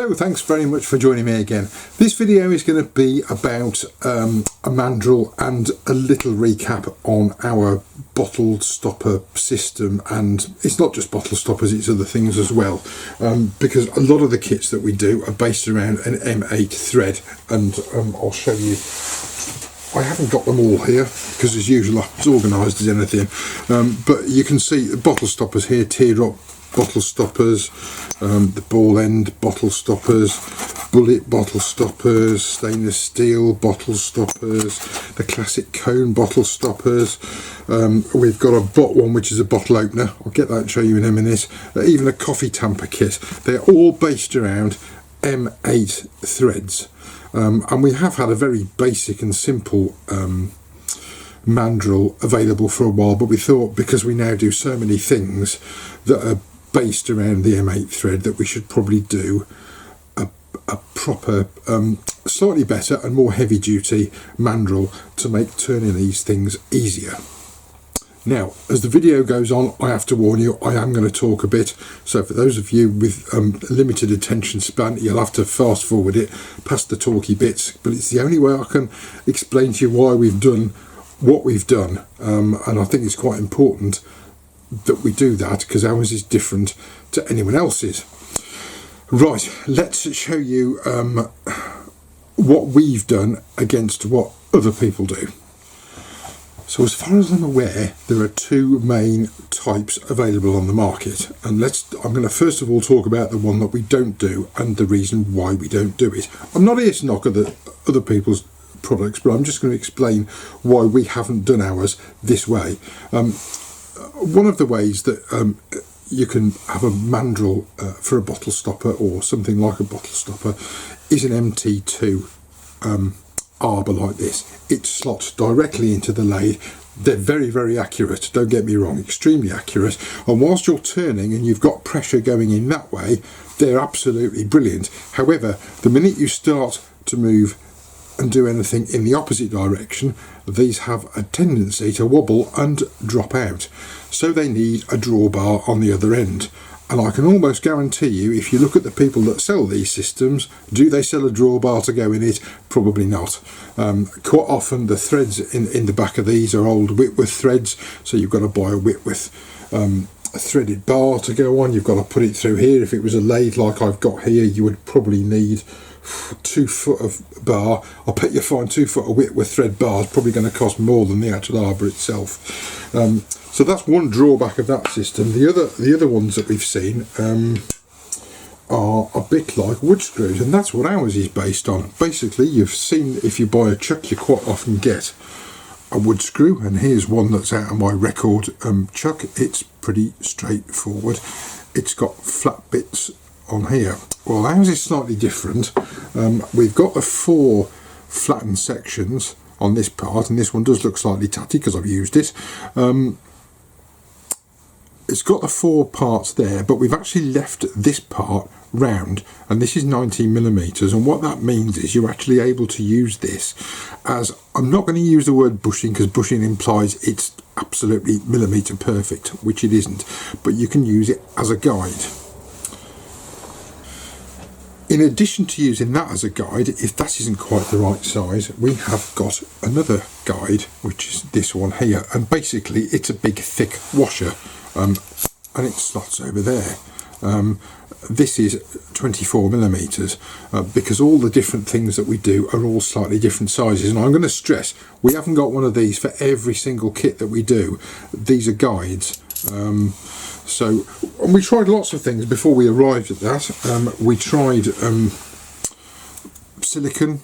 Hello, thanks very much for joining me again. This video is going to be about a Mandrel and a little recap on our bottle stopper system, and it's not just bottle stoppers, it's other things as well, because a lot of the kits that we do are based around an M8 thread, and I'll show you. I haven't got them all here because as usual I'm as organised as anything, but you can see the bottle stoppers here, teardrop bottle stoppers, the ball end bottle stoppers, bullet bottle stoppers, stainless steel bottle stoppers, the classic cone bottle stoppers. We've got a bot one which is a bottle opener, I'll get that and show you in a minute, even a coffee tamper kit. They're all based around M8 threads, and we have had a very basic and simple Mandrel available for a while, but we thought because we now do so many things that are based around the M8 thread that we should probably do a proper, slightly better and more heavy duty Mandrel to make turning these things easier. Now, as the video goes on, I have to warn you, I am going to talk a bit, so for those of you with limited attention span, you'll have to fast forward it past the talky bits, but it's the only way I can explain to you why we've done what we've done, and I think it's quite important that we do that because ours is different to anyone else's. Right, let's show you what we've done against what other people do. So as far as I'm aware, there are two main types available on the market, and I'm going to first of all talk about the one that we don't do and the reason why we don't do it. I'm not here to knock other people's products, but I'm just going to explain why we haven't done ours this way. One of the ways that you can have a Mandrel for a bottle stopper or something like a bottle stopper is an MT2 arbor like this. It slots directly into the lathe. They're very, very accurate, don't get me wrong, extremely accurate, and whilst you're turning and you've got pressure going in that way, they're absolutely brilliant. However, the minute you start to move and do anything in the opposite direction, these have a tendency to wobble and drop out, so they need a drawbar on the other end. And I can almost guarantee you, if you look at the people that sell these systems, do they sell a drawbar to go in it? Probably not. Quite often the threads in the back of these are old Whitworth threads, so you've got to buy a Whitworth a threaded bar to go on. You've got to put it through here. If it was a lathe like I've got here, you would probably need 2 foot of bar. I bet you find 2 foot of Whitworth thread bar is probably going to cost more than the actual arbor itself. So that's one drawback of that system. The other ones that we've seen are a bit like wood screws, and that's what ours is based on. Basically, you've seen if you buy a chuck, you quite often get a wood screw, and here's one that's out of my record chuck. It's pretty straightforward. It's got flat bits on here. Well, ours is slightly different. We've got the 4 flattened sections on this part, and this one does look slightly tatty because I've used it. It's got the 4 parts there, but we've actually left this part round, and this is 19mm, and what that means is you're actually able to use this as, I'm not going to use the word bushing because bushing implies it's absolutely millimetre perfect, which it isn't, but you can use it as a guide. In addition to using that as a guide, if that isn't quite the right size, we have got another guide, which is this one here, and basically it's a big thick washer, and it slots over there. This is 24mm, because all the different things that we do are all slightly different sizes, and I'm going to stress we haven't got one of these for every single kit that we do. These are guides. And we tried lots of things before we arrived at that. We tried silicone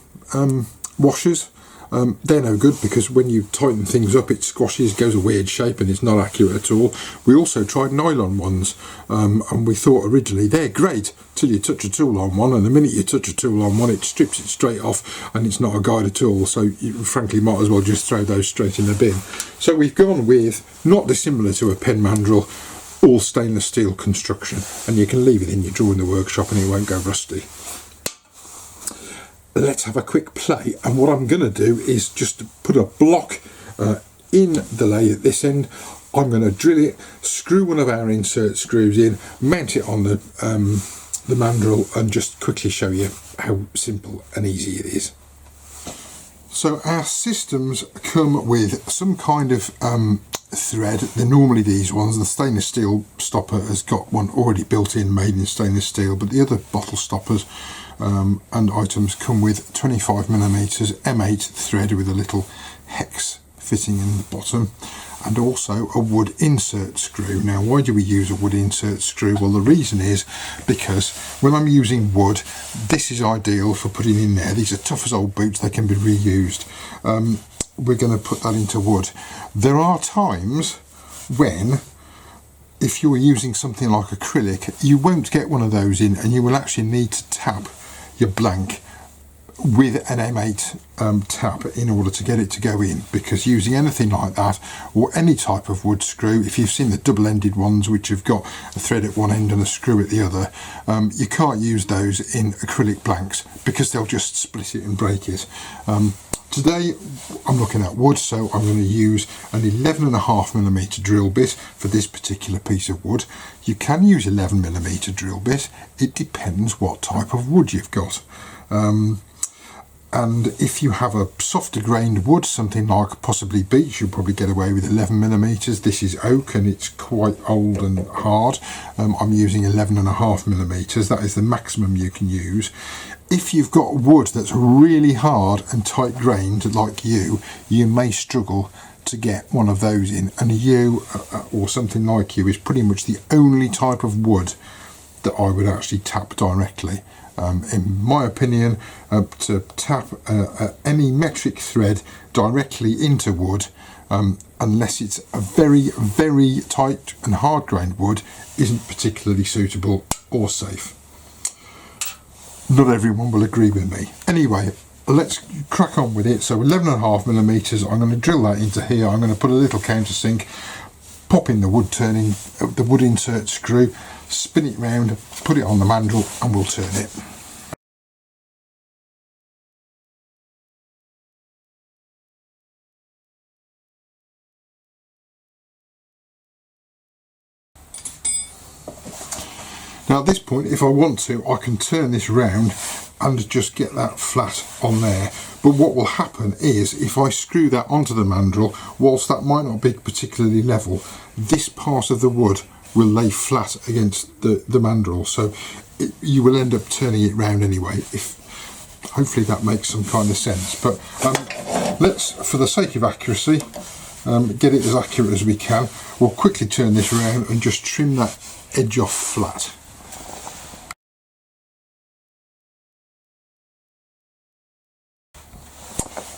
washers. They're no good because when you tighten things up it squashes, goes a weird shape, and it's not accurate at all. We also tried nylon ones, and we thought originally they're great till you touch a tool on one, and the minute you touch a tool on one it strips it straight off and it's not a guide at all, so you frankly might as well just throw those straight in the bin. So we've gone with, not dissimilar to a pen Mandrel, all stainless steel construction, and you can leave it in your drawer in the workshop and it won't go rusty. Let's have a quick play, and what I'm going to do is just put a block in the lathe at this end. I'm going to drill it, screw one of our insert screws in, mount it on the the mandrel and just quickly show you how simple and easy it is. So our systems come with some kind of thread. They're normally these ones. The stainless steel stopper has got one already built in, made in stainless steel, but the other bottle stoppers and items come with 25mm M8 thread with a little hex fitting in the bottom, and also a wood insert screw. Now, why do we use a wood insert screw? Well, the reason is because when I'm using wood, this is ideal for putting in there. These are tough as old boots, they can be reused. We're going to put that into wood. There are times when, if you're using something like acrylic, you won't get one of those in, and you will actually need to tap your blank with an M8 tap in order to get it to go in, because using anything like that, or any type of wood screw, if you've seen the double-ended ones which have got a thread at one end and a screw at the other, you can't use those in acrylic blanks because they'll just split it and break it. Today I'm looking at wood, so I'm going to use an 11.5mm drill bit for this particular piece of wood. You can use 11mm drill bit, it depends what type of wood you've got. And if you have a softer grained wood, something like possibly beech, you'll probably get away with 11mm. This is oak and it's quite old and hard. I'm using 11.5mm. That is the maximum you can use. If you've got wood that's really hard and tight grained like you may struggle to get one of those in, and you or something like you is pretty much the only type of wood that I would actually tap directly. In my opinion, to tap any metric thread directly into wood, unless it's a very, very tight and hard grained wood, isn't particularly suitable or safe. Not everyone will agree with me. Anyway, let's crack on with it. So 11.5mm, I'm going to drill that into here. I'm going to put a little countersink, pop in the wood insert screw, spin it round, put it on the mandrel, and we'll turn it. Now at this point, if I want to, I can turn this round and just get that flat on there. But what will happen is, if I screw that onto the mandrel, whilst that might not be particularly level, this part of the wood will lay flat against the mandrel, so you will end up turning it round anyway. Hopefully that makes some kind of sense. But let's, for the sake of accuracy, get it as accurate as we can. We'll quickly turn this around and just trim that edge off flat.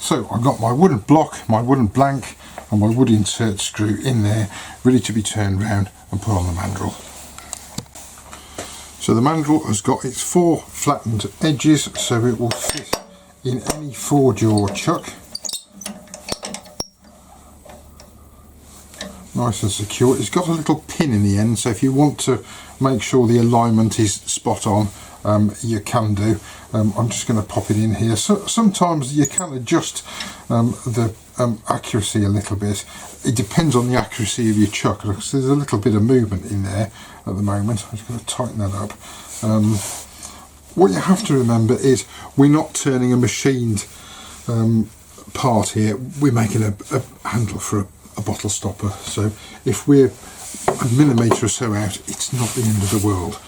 So I've got my wooden block, my wooden blank and my wood insert screw in there, ready to be turned round and put on the mandrel. So the mandrel has got its 4 flattened edges, so it will fit in any 4-jaw chuck. Nice and secure. It's got a little pin in the end, so if you want to make sure the alignment is spot on, you can do. I'm just going to pop it in here. So sometimes you can adjust the accuracy a little bit. It depends on the accuracy of your chuck, because there's a little bit of movement in there at the moment. I'm just going to tighten that up. What you have to remember is we're not turning a machined part here. We're making a handle for a bottle stopper, so if we're a millimetre or so out, it's not the end of the world.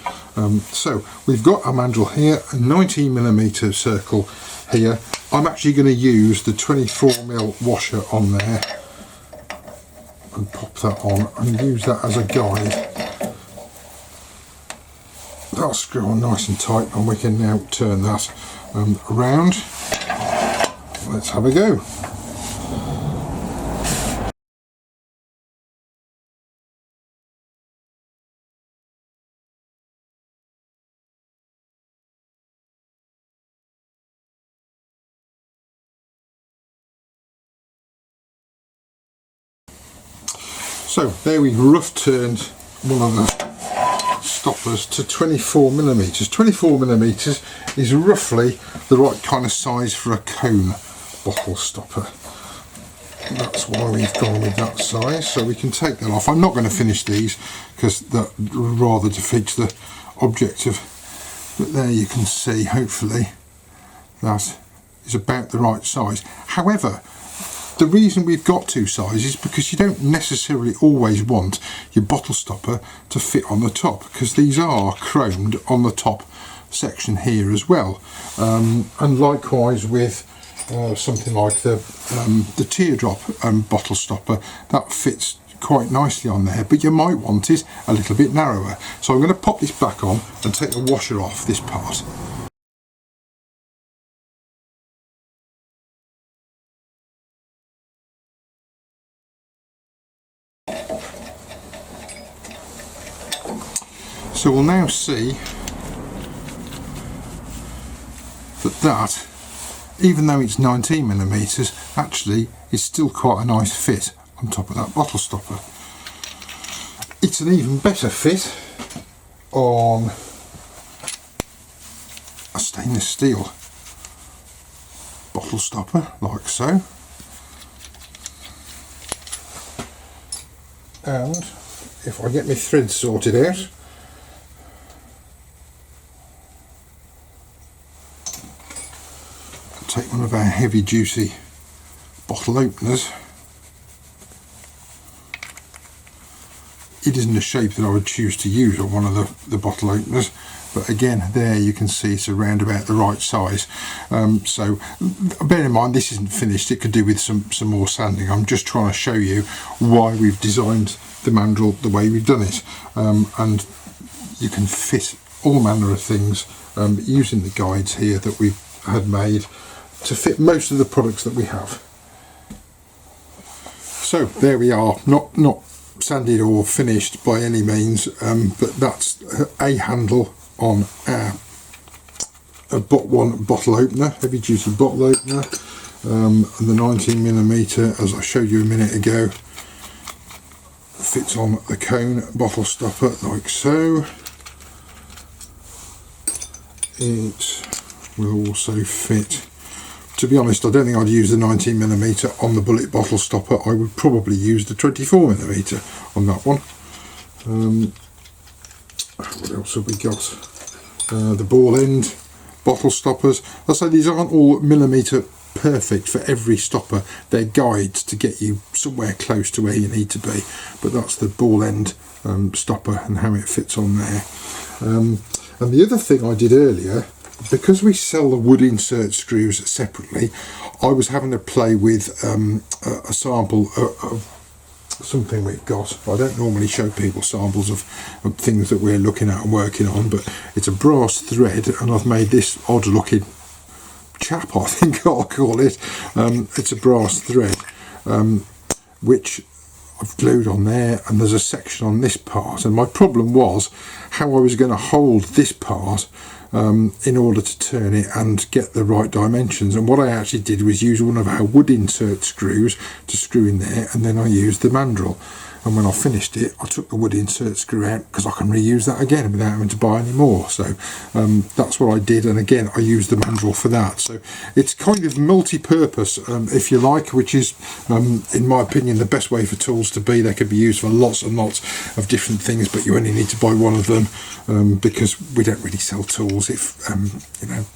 So we've got our mandrel here, a 19mm circle here. I'm actually going to use the 24mm washer on there and pop that on and use that as a guide. That'll screw on nice and tight, and we can now turn that around. Let's have a go. So there we've rough turned one of the stoppers to 24mm. 24mm is roughly the right kind of size for a cone bottle stopper. That's why we've gone with that size, so we can take that off. I'm not going to finish these because that rather defeats the object of But there you can see, hopefully, that is about the right size. However, the reason we've got two sizes is because you don't necessarily always want your bottle stopper to fit on the top, because these are chromed on the top section here as well. And likewise with something like the teardrop bottle stopper, that fits quite nicely on there, but you might want it a little bit narrower. So I'm going to pop this back on and take the washer off this part. So we'll now see that even though it's 19mm, actually is still quite a nice fit on top of that bottle stopper. It's an even better fit on a stainless steel bottle stopper, like so. And if I get my threads sorted out, take one of our heavy duty bottle openers. It isn't a shape that I would choose to use on one of the bottle openers, but again, there you can see it's around about the right size. So bear in mind, this isn't finished. It could do with some more sanding. I'm just trying to show you why we've designed the mandrel the way we've done it, and you can fit all manner of things using the guides here that we've had made to fit most of the products that we have. So there we are, not sanded or finished by any means, but that's a handle on our one bottle opener, heavy duty bottle opener, and the 19mm, as I showed you a minute ago, fits on the cone bottle stopper like so. It will also fit. To be honest, I don't think I'd use the 19mm on the bullet bottle stopper. I would probably use the 24mm on that one. What else have we got? The ball end bottle stoppers. I say these aren't all millimetre perfect for every stopper. They're guides to get you somewhere close to where you need to be. But that's the ball end stopper and how it fits on there. And the other thing I did earlier, because we sell the wood insert screws separately, I was having to play with a sample of something we've got. I don't normally show people samples of things that we're looking at and working on, but it's a brass thread, and I've made this odd looking chap, I think I'll call it. It's a brass thread which I've glued on there, and there's a section on this part, and my problem was how I was going to hold this part in order to turn it and get the right dimensions. And what I actually did was use one of our wood insert screws to screw in there, and then I used the mandrel. And when I finished it, I took the wood insert screw out because I can reuse that again without having to buy any more. So that's what I did, and again I used the mandrel for that. So it's kind of multi-purpose, if you like, which is in my opinion the best way for tools to be. They can be used for lots and lots of different things, but you only need to buy one of them because we don't really sell tools if you know,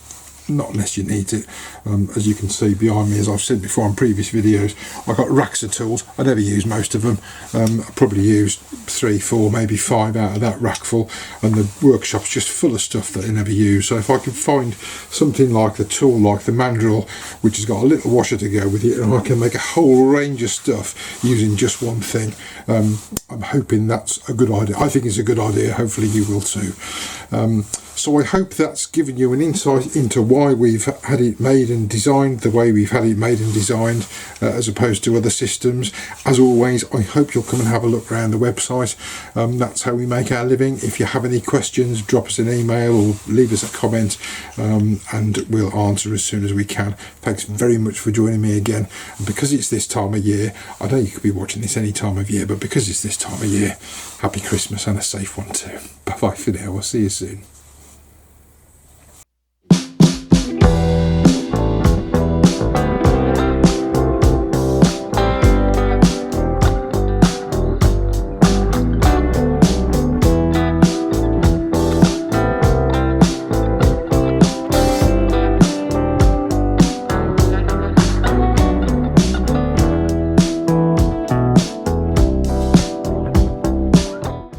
not unless you need it. As you can see behind me, as I've said before in previous videos, I've got racks of tools. I never use most of them. I probably used 3, 4, maybe 5 out of that rack full, and the workshop's just full of stuff that I never use. So if I can find something like the tool, like the mandrel, which has got a little washer to go with it, and I can make a whole range of stuff using just one thing, I'm hoping that's a good idea. I think it's a good idea. Hopefully you will too. So I hope that's given you an insight into why we've had it made and designed the way we've had it made and designed, as opposed to other systems. As always, I hope you'll come and have a look around the website. That's how we make our living. If you have any questions, drop us an email or leave us a comment, and we'll answer as soon as we can. Thanks very much for joining me again. And because it's this time of year, I know you could be watching this any time of year, but because it's this time of year, happy Christmas and a safe one too. Bye bye for now. I'll see you soon.